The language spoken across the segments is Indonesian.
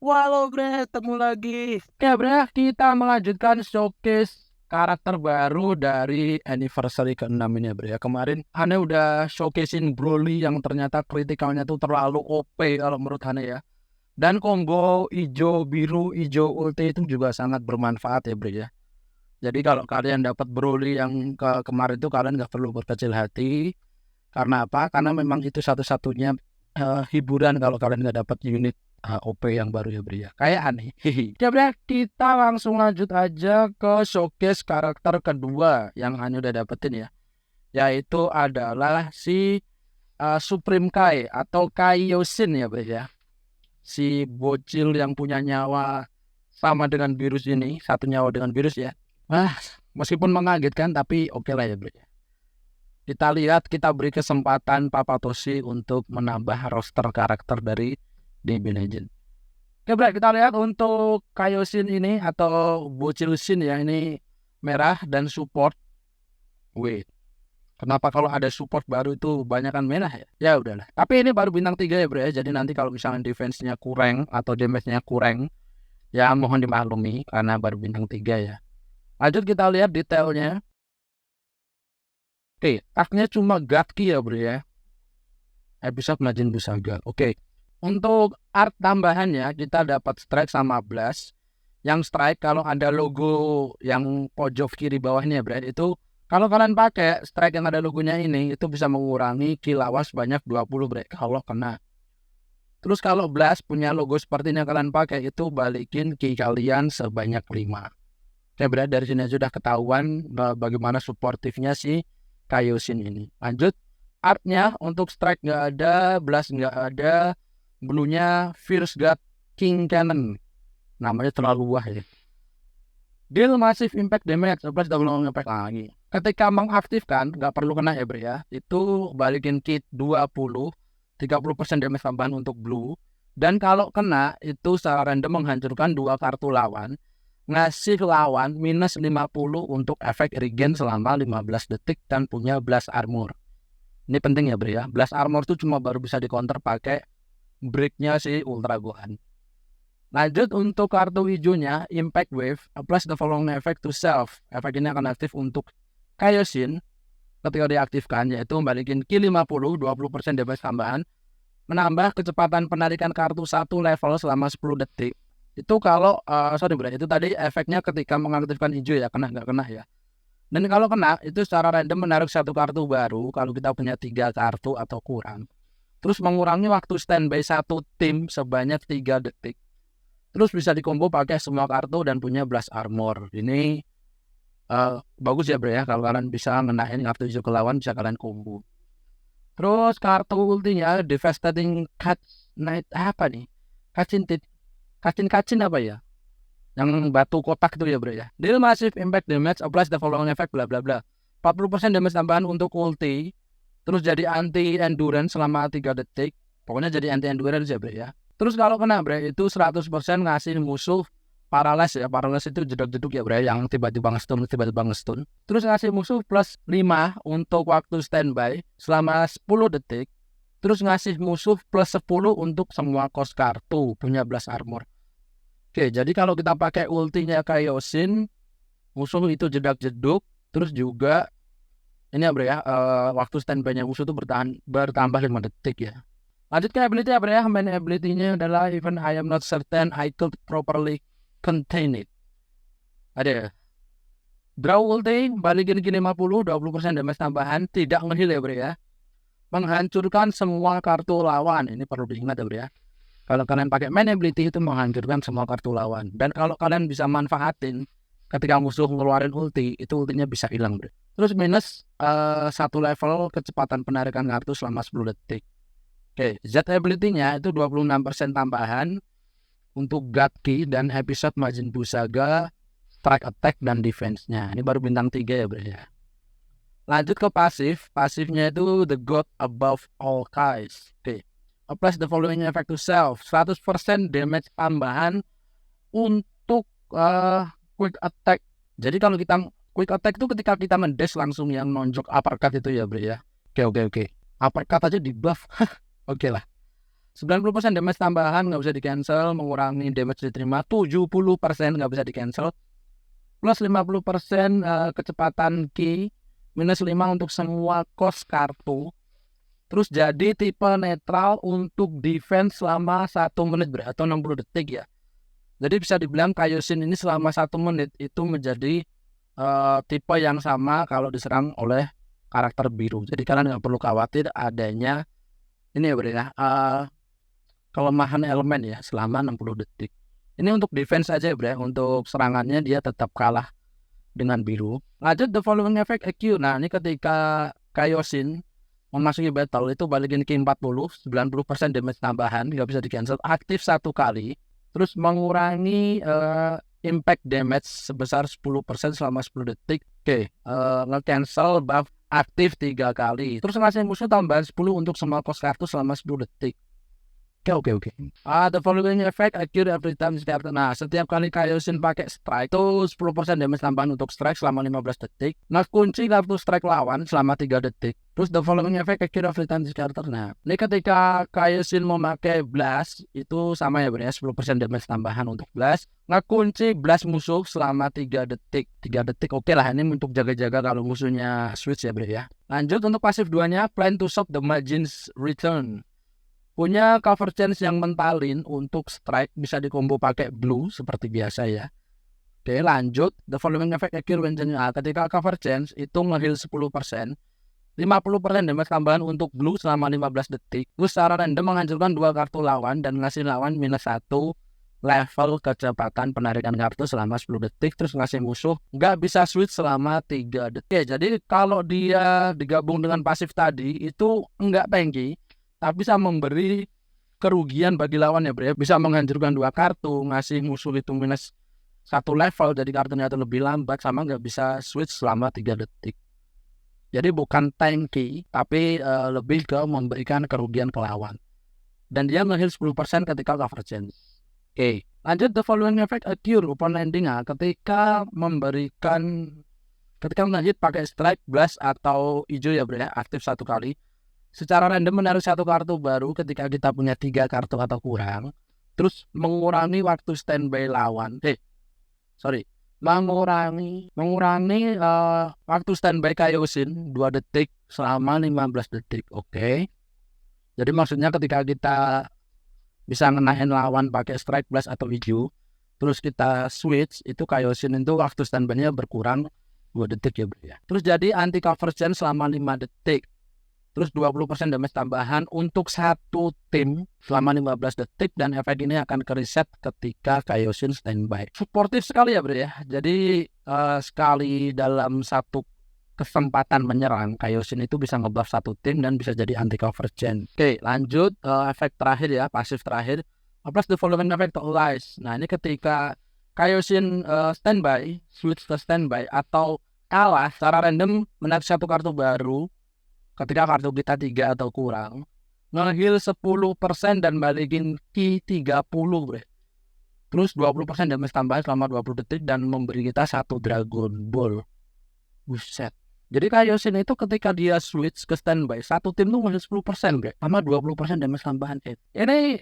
Walau bre, ketemu lagi. Ya bre, kita melanjutkan showcase karakter baru dari anniversary ke-6 ini ya bre ya. Kemarin Hane udah showcasein Broly yang ternyata kritikalnya tuh terlalu OP kalau menurut Hane ya. Dan combo hijau biru hijau ulti itu juga sangat bermanfaat ya bre ya. Jadi kalau kalian dapat Broly yang kemarin itu kalian nggak perlu berkecil hati. Karena apa? Karena memang itu satu-satunya hiburan kalau kalian nggak dapat unit OP yang baru ya Bri ya. Kayak aneh. Ya Bri, kita langsung lanjut aja ke showcase karakter kedua yang hanya udah dapetin ya. Yaitu adalah si Supreme Kai atau Kaioshin ya Bri ya. Si bocil yang punya nyawa sama dengan virus ini, satu nyawa dengan virus ya. Meskipun mengagetkan tapi oke lah ya Bri. Kita lihat, kita beri kesempatan Papa Toshi untuk menambah roster karakter dari DB Legend. Oke bro, kita lihat untuk Kaioshin ini atau Bocil Shin ya, ini merah dan support. Wait, kenapa kalau ada support baru itu banyakan merah ya? Ya udahlah. Tapi ini baru bintang 3 ya bro ya, jadi nanti kalau misalnya defense-nya kurang atau damage-nya kurang, ya mohon dimaklumi karena baru bintang 3 ya. Lanjut kita lihat detailnya. Oke, artnya cuma Gatki ya bro ya. Episode Majin Buu Saga. Oke. Untuk art tambahannya kita dapat strike sama blast. Yang strike kalau ada logo yang pojok kiri bawahnya bro, itu kalau kalian pakai strike yang ada logonya ini itu bisa mengurangi kill lawas sebanyak 20 bro kalau kena. Terus kalau blast punya logo seperti yang kalian pakai itu balikin kill kalian sebanyak 5. Oke bro, dari sini sudah ketahuan bagaimana suportifnya si Kaioshin ini. Lanjut. Artnya untuk strike nggak ada, blast nggak ada, bluenya Fierce God King Cannon, namanya terlalu wah ya. Deal massive impact damage, plus double impact lagi. Ketika mengaktifkan, nggak perlu kena ya bro ya, itu balikin kit 20, 30% damage tambahan untuk blue. Dan kalau kena, itu secara random menghancurkan 2 kartu lawan, ngasih lawan minus 50 untuk efek regen selama 15 detik dan punya blast armor. Ini penting ya bro ya. Blast armor itu cuma baru bisa di counter pakai breaknya si Ultra Gohan. Lanjut untuk kartu hijaunya Impact Wave plus the following effect to self. Efek ini akan aktif untuk Kaioshin ketika diaktifkan, yaitu membalikin kill 50, 20% damage tambahan, menambah kecepatan penarikan kartu 1 level selama 10 detik. Itu kalau sorry bro, itu tadi efeknya ketika mengaktifkan hijau ya, kena nggak kena ya. Dan kalau kena, itu secara random menarik 1 kartu baru kalau kita punya 3 kartu atau kurang. Terus mengurangi waktu standby 1 tim sebanyak 3 detik. Terus bisa dikombo pakai semua kartu dan punya blast armor. Ini bagus ya bro ya, kalau kalian bisa ngenain kartu hijau ke lawan bisa kalian combo. Terus kartu ultinya Devastating Cut Knight apa nih? Kacin apa ya? Yang batu kotak itu ya bro ya. Deal massive impact damage applies the following effect bla bla bla. 40% damage tambahan untuk ulti. Terus jadi anti endurance selama 3 detik. Pokoknya jadi anti endurance ya bro ya. Terus kalau kena bro itu 100% ngasih musuh paralyze ya. Paralyze itu jeduk-jeduk ya bro ya, yang tiba-tiba ngestun. Terus ngasih musuh plus 5 untuk waktu standby selama 10 detik. Terus ngasih musuh plus 10 untuk semua cost kartu punya blast armor. Oke, jadi kalau kita pakai ultinya Kaioshin, musuh itu jedak-jeduk, terus juga ini ya bro ya, waktu standby-nya musuh itu bertambah 5 detik ya. Lanjut ke ability ya bro ya, main ability-nya adalah even I am not certain I could properly contain it. Ada draw ulti, balikin ke 50, 20% damage tambahan, tidak ngeheal ya bro ya. Menghancurkan semua kartu lawan, ini perlu diingat ya bro ya. Kalau kalian pakai main ability itu menghancurkan semua kartu lawan. Dan kalau kalian bisa manfaatin ketika musuh ngeluarin ulti, itu ultinya bisa hilang bro. Terus minus 1 level kecepatan penarikan kartu selama 10 detik. Oke, Z ability-nya itu 26% tambahan untuk God Key dan episode Majin Buu Saga, strike attack dan defense-nya. Ini baru bintang 3 ya bro ya. Lanjut ke pasif. Pasifnya itu The God Above All Kais. Oke. Applies the following effect to self. 100% damage tambahan untuk quick attack. Jadi kalau kita quick attack itu ketika kita mendash langsung yang nonjok uppercut itu ya bro ya. Oke. Uppercut aja di buff. Oke lah. 90% damage tambahan nggak bisa di cancel, mengurangi damage diterima 70% nggak bisa di cancel, plus 50% kecepatan key, minus 5 untuk semua cost kartu. Terus jadi tipe netral untuk defense selama 1 menit atau 60 detik ya. Jadi bisa dibilang Kaioshin ini selama 1 menit itu menjadi tipe yang sama kalau diserang oleh karakter biru. Jadi kalian nggak perlu khawatir adanya ini ya bro ya, kelemahan elemen ya selama 60 detik. Ini untuk defense aja ya bro ya. Untuk serangannya dia tetap kalah dengan biru. Lanjut the following effect EQ. Nah ini ketika Kaioshin memasuki battle itu balikin ke 40, 90% damage tambahan, nggak bisa di cancel, aktif 1 kali, terus mengurangi impact damage sebesar 10% selama 10 detik. Oke, nge-cancel buff aktif 3 kali, terus ngasih musuh tambahan 10 untuk semua cost kartu selama 10 detik. Oke. The following effect occur every time setiap. Nah, setiap kali Kaioshin pakai strike itu 10% damage tambahan untuk strike selama 15 detik. Nah, kunci kartu strike lawan selama 3 detik. Terus the following effect occur every time this character. Nah, ini ketika Kaioshin memakai blast itu sama ya bro ya, 10% damage tambahan untuk blast. Nah, kunci blast musuh selama 3 detik. 3 detik oke lah, ini untuk jaga-jaga kalau musuhnya switch ya bro ya. Lanjut untuk pasif 2-nya, plan to stop the Majin's return. Punya cover chance yang mentalin untuk strike, bisa dikombo pakai blue seperti biasa ya. Oke, lanjut the following effect occur when ketika cover chance itu nge-heal 10%, 50% damage tambahan untuk blue selama 15 detik. Terus secara random menghancurkan 2 kartu lawan dan ngasih lawan minus 1 level kecepatan penarikan kartu selama 10 detik. Terus ngasih musuh nggak bisa switch selama 3 detik. Oke, jadi kalau dia digabung dengan pasif tadi itu nggak tanky, tapi bisa memberi kerugian bagi lawan ya bro ya. Bisa menghancurkan 2 kartu, ngasih musuh itu minus 1 level, jadi kartunya itu lebih lambat, sama nggak bisa switch selama 3 detik. Jadi bukan tanky, tapi lebih ke memberikan kerugian ke lawan. Dan dia nge-heal 10% ketika cover chance. Oke, lanjut the following effect occur upon landing. Ketika nge-hit pakai strike, blast atau hijau ya bro ya, aktif 1 kali. Secara random menaruh 1 kartu baru ketika kita punya 3 kartu atau kurang. Terus mengurangi waktu standby lawan. Mengurangi waktu standby Kaioshin 2 detik selama 15 detik. Oke. Jadi maksudnya ketika kita bisa ngenahin lawan pakai strike, blast atau hijau, terus kita switch, itu Kaioshin itu waktu standby-nya berkurang 2 detik ya bro ya. Terus jadi anti cover chance selama 5 detik. Terus 20% damage tambahan untuk 1 tim selama 15 detik, dan efek ini akan ke-reset ketika Kaioshin standby. Suportif sekali ya bro ya. Jadi sekali dalam 1 kesempatan menyerang, Kaioshin itu bisa ngebuff 1 tim dan bisa jadi anti cover chance. Oke, lanjut efek terakhir ya, pasif terakhir. Plus the following effect to allies. Nah, ini ketika Kaioshin standby, switch ke standby atau kalah secara random, menarik 1 kartu baru ketika kartu kita 3 atau kurang, nge-heal 10% dan balikin ki 30 bro. Terus 20% damage tambahan selama 20 detik dan memberi kita 1 Dragon Ball. Buset. Jadi Kaioshin itu ketika dia switch ke standby, 1 tim tuh nge-heal 10% bro, sama 20% damage tambahan. Ini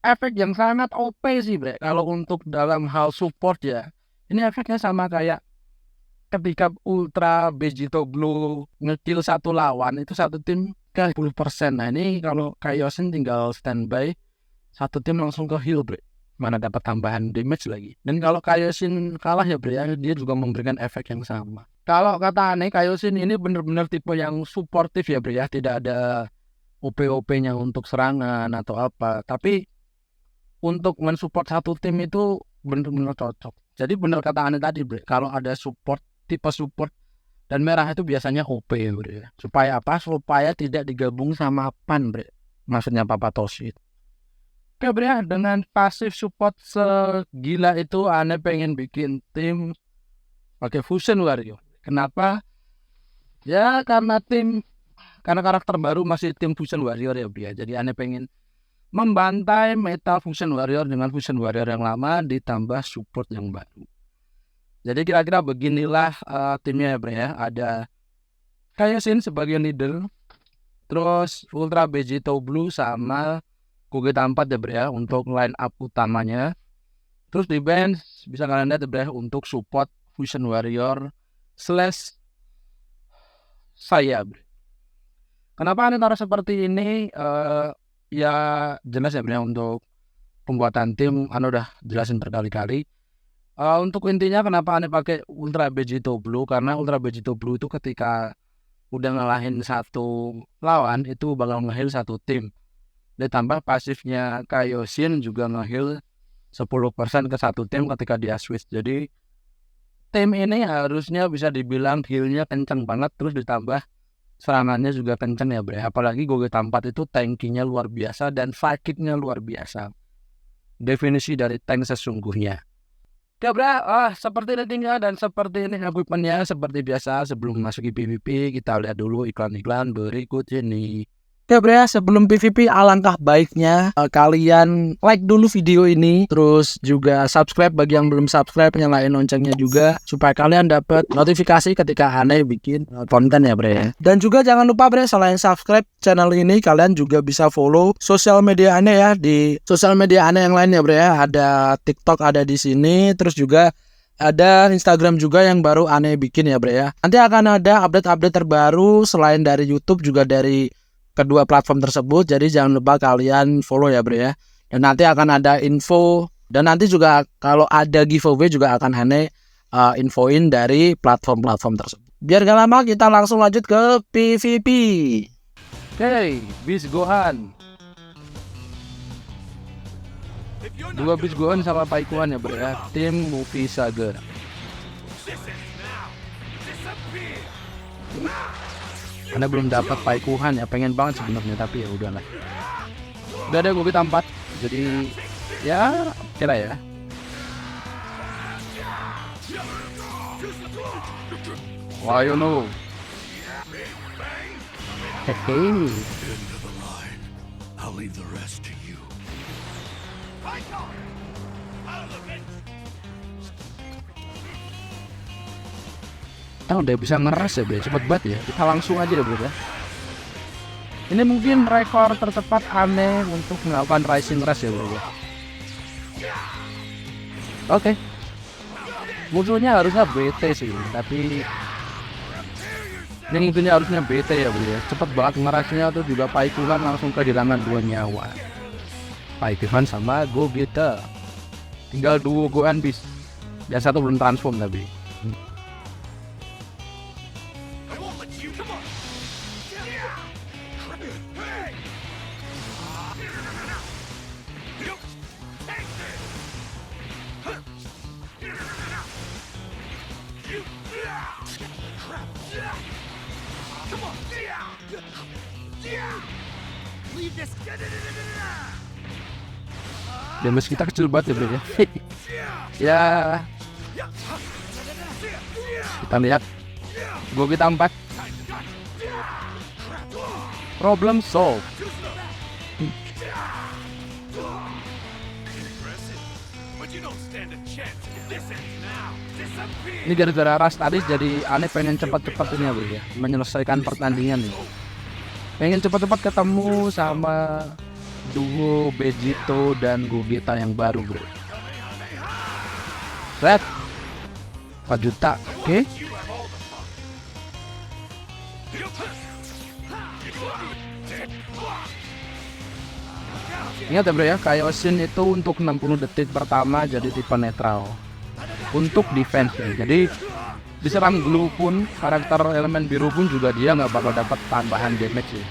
efek yang sangat OP sih bro. Kalau untuk dalam hal support ya, ini efeknya sama kayak ketika Ultra Vegito Blue ngekill 1 lawan, itu 1 tim ke 10%. Nah ini kalau Kaioshin tinggal standby, 1 tim langsung ke heal bro, mana dapat tambahan damage lagi. Dan kalau Kaioshin kalah ya bro ya, dia juga memberikan efek yang sama. Kalau kata aneh, Kaioshin ini benar-benar tipe yang suportif ya bro ya, tidak ada OP-OP-nya untuk serangan atau apa, tapi untuk mensupport 1 tim itu benar-benar cocok. Jadi benar kata aneh tadi bro, kalau ada support, tipe support dan merah itu biasanya OP bro ya. Supaya apa? Supaya tidak digabung sama Pan bro, maksudnya Papa Toshi. Oke bro ya, dengan pasif support segila itu, aneh pengen bikin tim pakai Fusion Warrior. Kenapa? Ya karena karakter baru masih tim Fusion Warrior ya bro ya. Jadi aneh pengen membantai meta Fusion Warrior dengan Fusion Warrior yang lama ditambah support yang baru. Jadi kira-kira beginilah timnya ya bro ya. Ada Kaioshin sebagai leader, terus Ultra Vegito Blue sama Gogeta 4 ya bro ya untuk line up utamanya. Terus di bench bisa kalian lihat ya bro ya, untuk support Fusion Warrior slash saya bro. Kenapa Ane taruh seperti ini? Ya jelas ya bro ya, untuk pembuatan tim Ane udah jelasin berkali-kali. Untuk intinya kenapa Ane pakai Ultra Vegito Blue, karena Ultra Vegito Blue itu ketika udah ngalahin satu lawan itu bakal nge-heal satu tim. Ditambah pasifnya Kaioshin juga nge-heal 10% ke satu tim ketika dia switch. Jadi tim ini harusnya bisa dibilang healnya kenceng banget, terus ditambah serangannya juga kenceng ya bro. Apalagi Gogeta 4 itu tankinya luar biasa dan fight-nya luar biasa. Definisi dari tank sesungguhnya. Ya bro, seperti ratingnya dan seperti ini equipmentnya. Seperti biasa sebelum masuk ke PvP kita lihat dulu iklan-iklan berikut ini. Ya bro ya, sebelum PvP alangkah baiknya kalian like dulu video ini, terus juga subscribe bagi yang belum subscribe, nyalain loncengnya juga supaya kalian dapat notifikasi ketika Ane bikin konten ya bro ya. Dan juga jangan lupa bro, selain subscribe channel ini kalian juga bisa follow sosial media Ane ya, di sosial media Ane yang lain ya bro ya. Ada TikTok ada di sini, terus juga ada Instagram juga yang baru Ane bikin ya bro ya. Nanti akan ada update-update terbaru selain dari YouTube juga dari kedua platform tersebut, jadi jangan lupa kalian follow ya bro ya. Dan nanti akan ada info, dan nanti juga kalau ada giveaway juga akan Ane infoin dari platform-platform tersebut. Biar gak lama kita langsung lanjut ke PvP. Oke, Beast Gohan. Dua Beast Gohan sama Paikuan ya bro ya. Tim Movie Saga. Karena belum dapat Paikuhan ya, pengen banget sebenarnya tapi ya udahlah. Udah ada Gogeta 4, jadi ya kira ya. Why you know? Hehe. Udah bisa ngeras ya bro, cepet banget ya. Kita langsung aja ya bro ya. Ini mungkin rekor tercepat Ane untuk melakukan Rising Rush ya bro ya. Oke. Musuhnya harusnya BT sih, tapi ini musuhnya harusnya BT ya bro ya. Cepet banget ngerasnya tuh, juga Paikuhan langsung kehilangan 2 nyawa. Paikuhan sama Gogeta. Tinggal duo Gohan bis. Yang satu belum transform tapi. Damage kita kecil banget ya bro ya. Ya, kita lihat Gogeta 4. Problem solved. Ini gara-gara ras tadi jadi Ane pengen cepat-cepat ini ya bro ya, menyelesaikan pertandingan nih. Pengen cepat-cepat ketemu sama duo Vegito dan Gogeta yang baru bro. Red 4 juta, oke. Ingat ya bro ya, Kaioshin itu untuk 60 detik pertama jadi tipe netral untuk defense ya. Jadi diserang blue pun, karakter elemen biru pun juga dia nggak bakal dapat tambahan damage ya,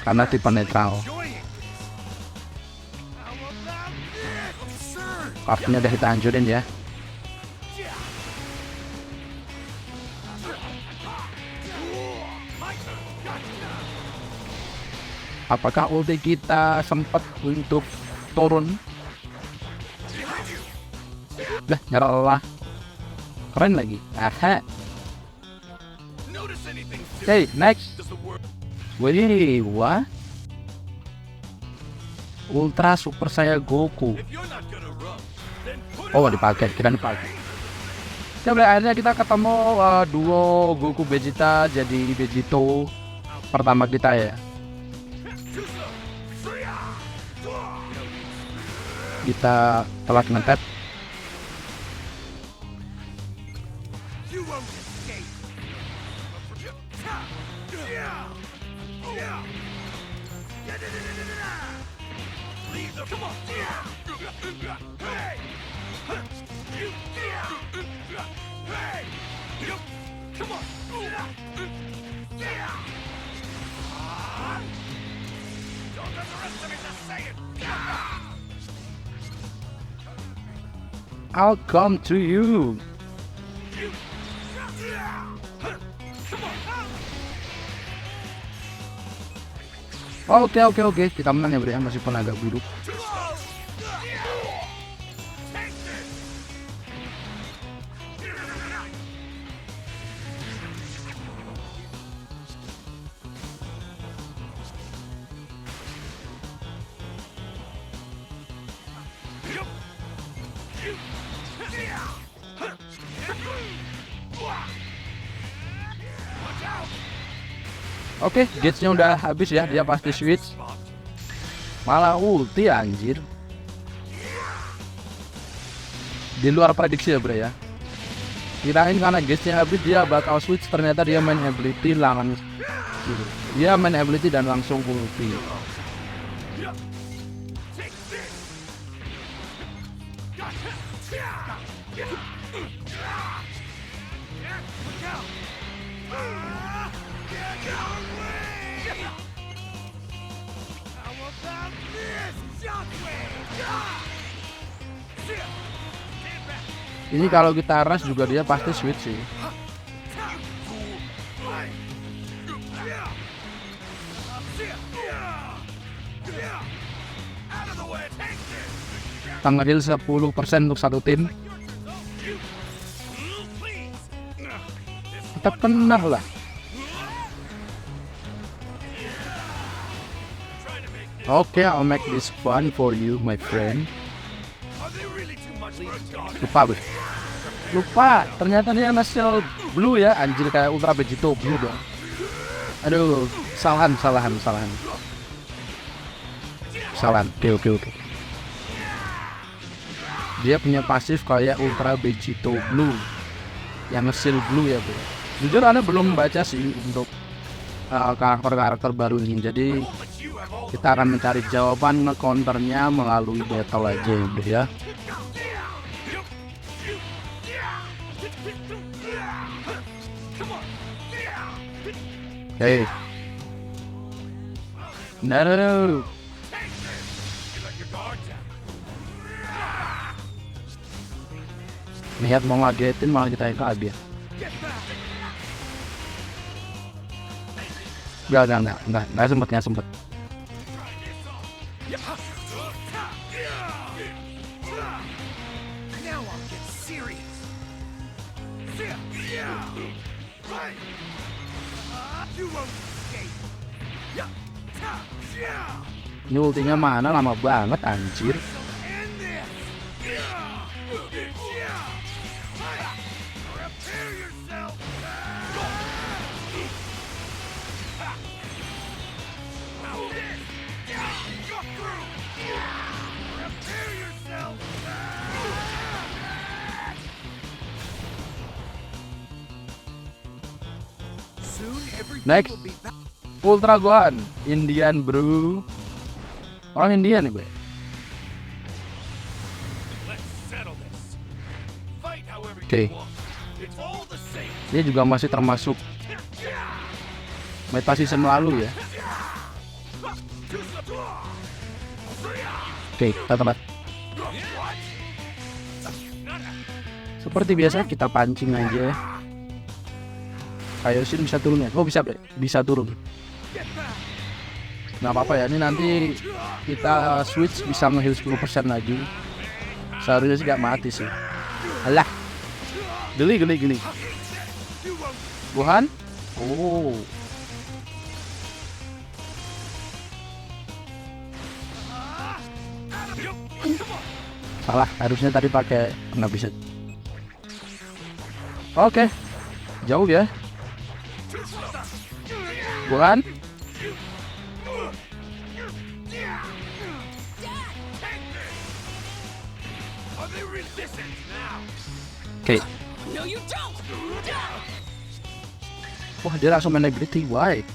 karena tipe netral. Kartunya udah kita hancurin ya. Apakah ulti kita sempat untuk turun? Lah, nyerah. Keren lagi. Aha. Hey, next. Wih, what? Ultra Super Saya Goku. Oh, dipakai, kira dipakai. Ya, akhirnya kita ketemu duo Goku Vegeta jadi Vegito pertama kita ya. kita telat ngetap. I'll come to you. Oke, kita menang ya bro ya, meskipun agak buruk. Oke, gauge-nya udah habis ya, dia pasti switch. Malah ulti anjir. Di luar prediksi ya bro ya. Kirain karena gauge-nya habis dia bakal switch, ternyata dia main ability langsung. Dia main ability dan langsung ulti. Ini kalau kita rush juga dia pasti switch sih. Tambah heal 10% untuk satu tim. Kita pernah lah. Oke, I'll make this fun for you, my friend. Lupa, ternyata dia national blue ya, anjir kayak Ultra Vegito blue dong. Aduh, salahan. Oke. Dia punya pasif kayak Ultra Vegito blue, yang national blue ya bro. Jujur Anda belum baca sih untuk karakter baru ini, jadi kita akan mencari jawaban counternya melalui battle aja ya bro ya. Hey. No. Lihat mau ngagetin malah kita KB ya. Nggak sempet. Ini ultinya mana lama banget anjir. Next, Ultra Gohan, Indian bro. Orang Indian nih gue. Oke. Dia juga masih termasuk meta season lalu ya. Oke, kita tempat. Seperti biasa kita pancing aja. Kaioshin bisa turun ya? Oh bisa turun. Nggak apa-apa ya, ini nanti kita switch bisa nge-heal 10% lagi. Seharusnya sih gak mati sih. Alah, geli. Gohan? Oh. Salah, harusnya tadi pakai nggak bisa. Oke, jauh ya. Gohan? Oke. Wah, dia langsung main ability. Why?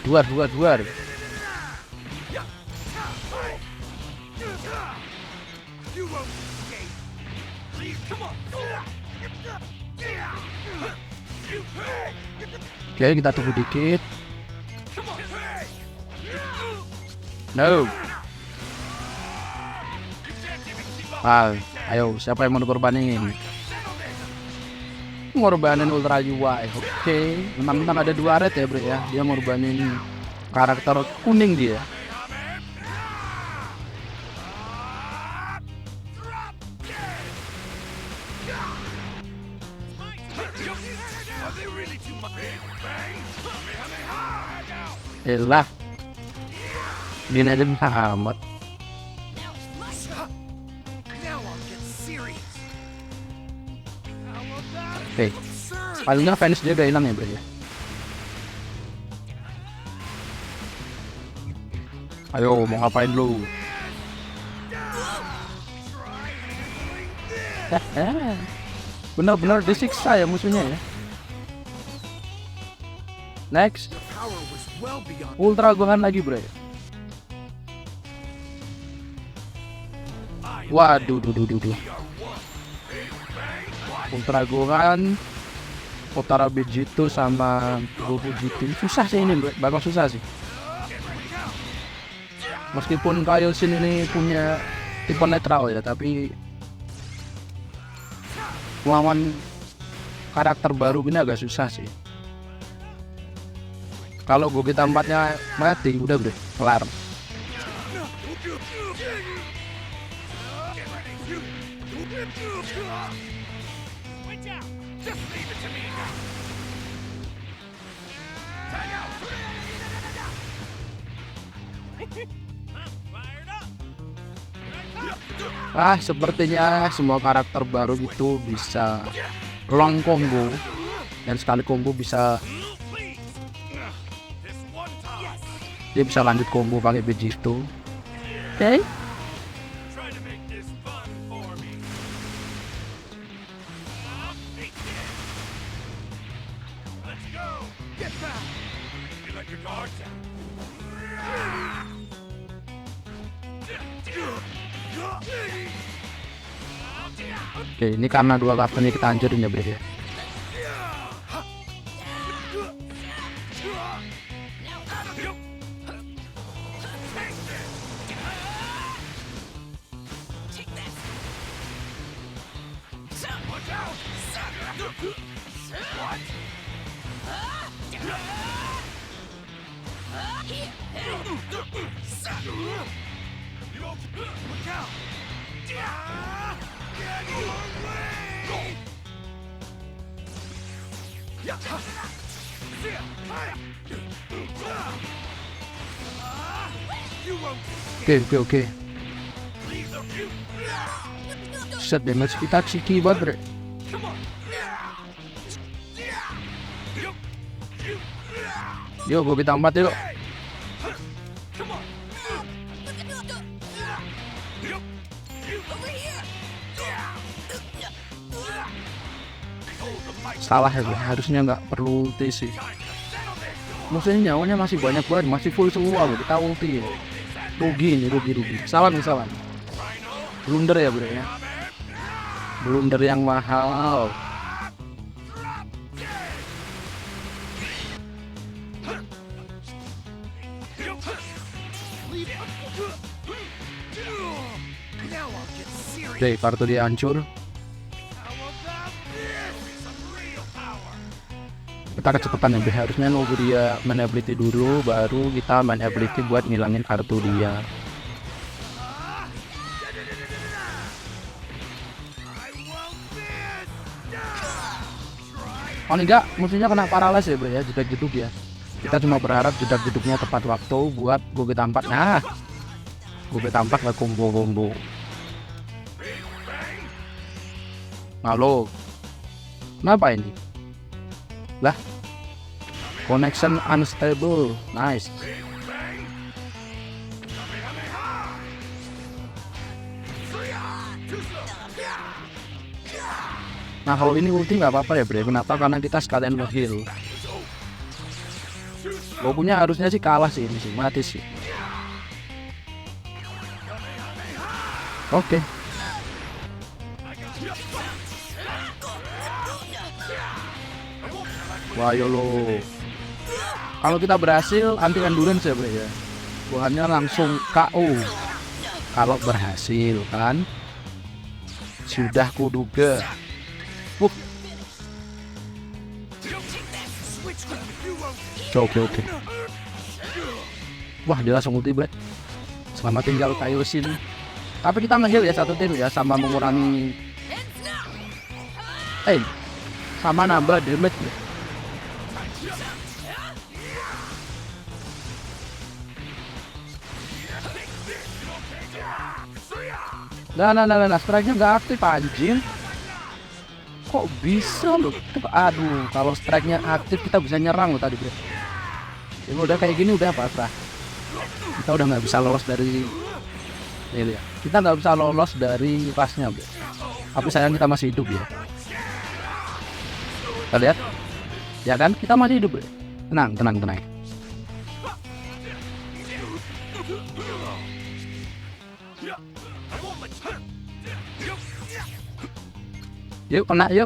Duar. Oke, kita tunggu dikit. No. Ayo, siapa yang mau korbanin? Ngorbanin Ultra UI. Oke, memang ada 2 red ya bro ya. Dia ngorbanin karakter kuning dia. Elah, gini aja bisa amat. Oke, paling nggak fans dia udah hilang ya bro ya. Ayo, mau ngapain lu? Benar-benar disiksa ya musuhnya ya. Next, Ultra Gohan lagi bro. Waduh, Ultra Gohan, Utara Vegito sama Goku GT. Susah sih ini bro, bakal susah sih. Meskipun Kaioshin ini punya tipe netral ya, tapi lawan karakter baru ini agak susah sih. Kalau Gogeta 4-nya mati, udah bro, kelar. Sepertinya semua karakter baru itu bisa long combo, dan sekali combo bisa dia bisa lanjut combo pakai Vegito. Oke. Oke, ini karena 2 karakter ini kita hancurin ya bro ya. Oke. Set damage kita ciki banget bro. Yo, gue kita 4 yuk. Salah ya, harusnya nggak perlu ulti sih. Musuhnya nyawanya masih banyak banget, masih full semua bro. Kita ulti ya. Rugi. Salah. Blunder ya bro ya. Blunder yang mahal. Oke, kartu dia hancur. Kita kecepatan ya, harusnya nunggu dia main ability dulu, baru kita main ability buat ngilangin kartu dia. Oh enggak, musuhnya kena paralyze ya bro ya, jedak jeduk ya. Kita cuma berharap jedak jeduknya tepat waktu buat Gogeta 4. Nah, Gogeta 4 nggak combo. Halo, kenapa ini? Lah, Connection unstable. Nice. Nah kalau ini ulti nggak apa-apa ya bre. Kenapa? Karena kita sekalian nge-heal. Gokunya harusnya sih kalah sih ini sih, mati sih. Oke. Wah yolo. Kalau kita berhasil anti endurance ya bre ya. Bukannya langsung KO. Kalau berhasil kan. Sudah kuduga. Oke. Wah dia langsung ulti bre. Selamat tinggal Kaioshin. Tapi kita nge-heal ya satu tim ya, sama mengurangi sama nambah damage ya. Nah, strike-nya nggak aktif anjing. Kok bisa loh? Aduh, kalau strike-nya aktif kita bisa nyerang loh tadi bro. Ini udah kayak gini udah pasrah. Kita udah nggak bisa lolos dari ini ya. Kita nggak bisa lolos dari pasnya bro. Tapi sayang kita masih hidup ya. Kita lihat, ya kan? Kita masih hidup bro. Tenang. Yuk kena yuk.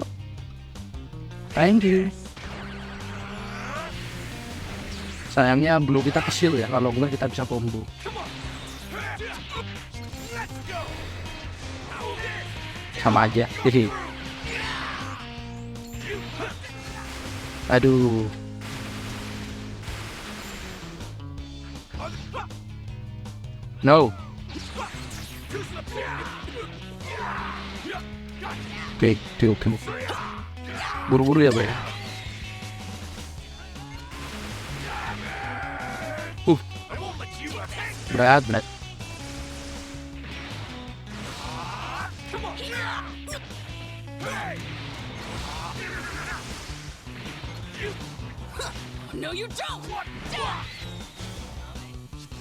Thank you. Sayangnya belum kita kesil ya, kalau enggak kita bisa combo. Sama aja. Hihi. Aduh. No. Oke. Buru-buru ya, Bro. Berat.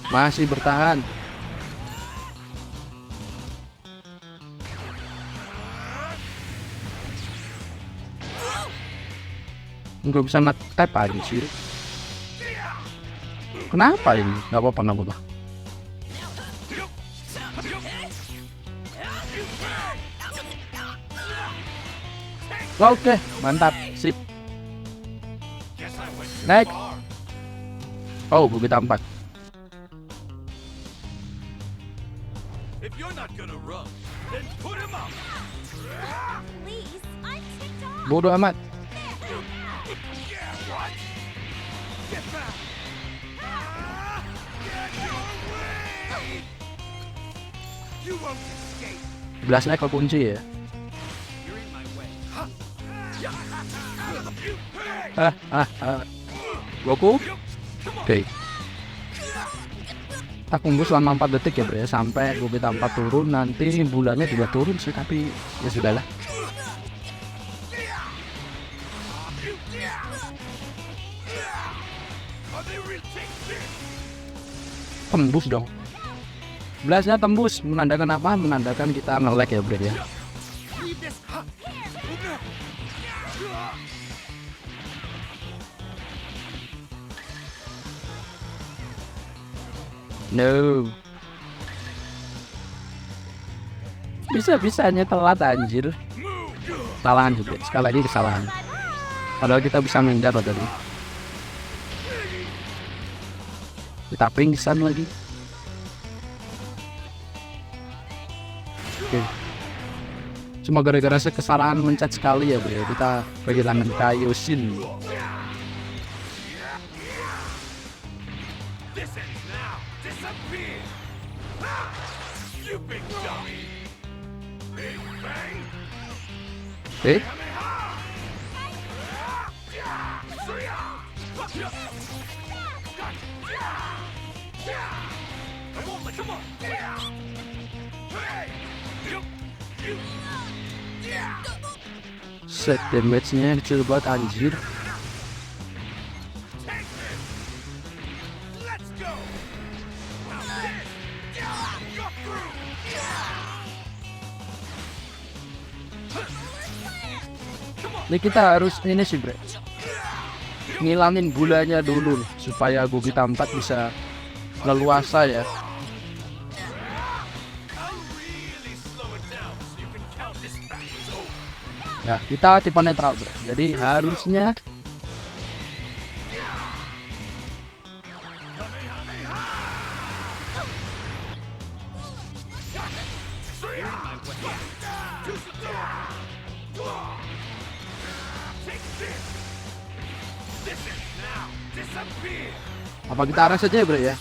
Masih bertahan. Nggak bisa nge-tap aja sih. Kenapa ini? Nggak apa-apa. Oke, mantap, sip. Naik. Oh, kita 4. Bodoh amat. Belas naik ke kunci ya. Goku. Oke. Kita tunggu selama 4 detik ya bro ya, sampai Gobita 4 turun. Nanti bulannya juga turun sih, tapi ya sudahlah. Tembus dong. Belasnya tembus, menandakan apa? Menandakan kita nge-lag ya bro ya. No. Bisa-bisanya telat anjir. Kesalahan juga, sekali lagi kesalahan. Padahal kita bisa menghindar tadi. Kita pingsan lagi. Oke. Cuma gara-gara kesalahan mencet sekali ya bro, kita kehilangan Kaioshin. Set damage-nya kecil banget anjir. Ini kita harus ini sih bre, ngilangin gulanya dulu supaya Gogeta 4 bisa leluasa ya. Ya kita tipe netral bre, jadi harusnya apa kita arah saja ya bre ya.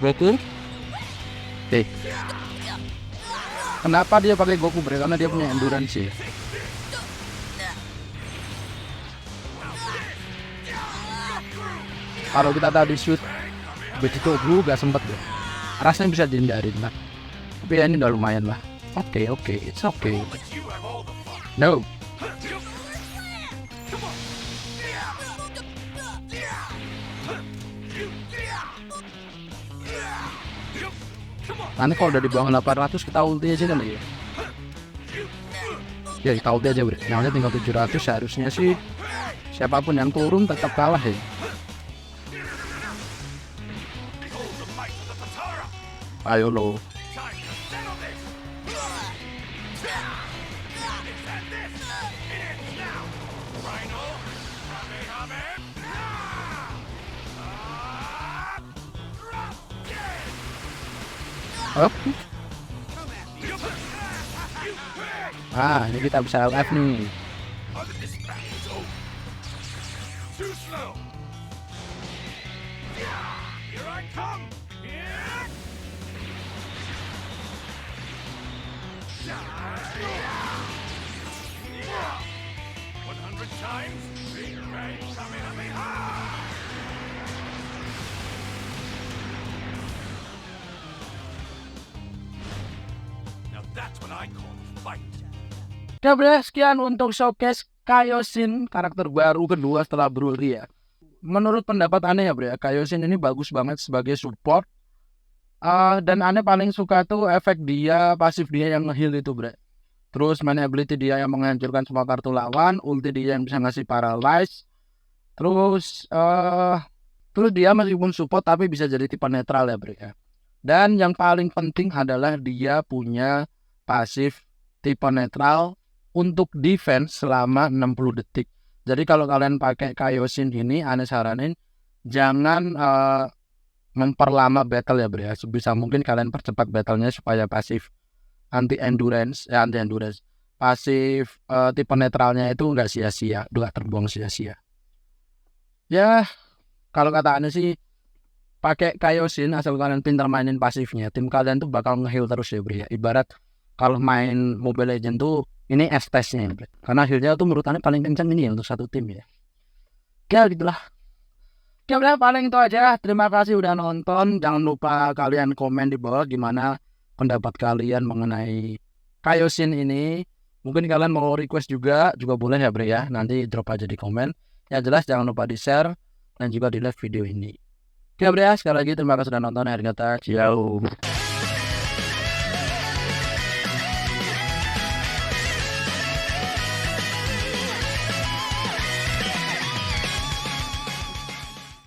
Betul. Oke. Kenapa dia pakai Goku bre? Karena dia punya endurance ya. Kalau kita tadi shoot Vegito Blue gak sempet deh. Rasanya bisa dihindarin lah. Tapi ya ini udah lumayan lah. Oke, it's okay. No. Nanti kalau udah di bawah 800 kita ulti aja kan ya. Ya kita ulti aja bre. Yang tinggal 700 seharusnya sih siapapun yang turun tetap kalah ya. Ayo lo. Ah, ini kita bisa live nih. Oke bre, sekian untuk showcase Kaioshin, karakter baru kedua setelah Broly ya. Menurut pendapat aneh ya bre, Kaioshin ini bagus banget sebagai support. Dan aneh paling suka tuh efek dia, pasif dia yang nge-heal itu bre. Terus main ability dia yang menghancurkan semua kartu lawan, ulti dia yang bisa ngasih paralyze. Terus dia meskipun support tapi bisa jadi tipe netral ya bre ya. Dan yang paling penting adalah dia punya pasif tipe netral untuk defense selama 60 detik. Jadi kalau kalian pakai Kaioshin ini, aneh saranin jangan memperlama battle ya bre ya. Sebisa mungkin kalian percepat battlenya supaya pasif anti endurance, pasif tipe netralnya itu nggak sia-sia, nggak terbuang sia-sia. Ya kalau kata aneh sih pakai Kaioshin asal kalian pintar mainin pasifnya, tim kalian tuh bakal nge-heal terus ya bre ya. Ibarat kalau main Mobile Legends tuh ini S-testnya ya, karena healnya tuh menurut aneh paling kencang ini ya untuk satu tim ya. Ya gitulah. Oke udah paling itu aja. Terima kasih udah nonton. Jangan lupa kalian komen di bawah gimana pendapat kalian mengenai Kaioshin ini. Mungkin kalian mau request juga boleh ya bre ya. Nanti drop aja di komen. Ya jelas jangan lupa di share dan juga di like video ini. Oke bre ya, sekali lagi terima kasih sudah nonton. Akhir kata ciao.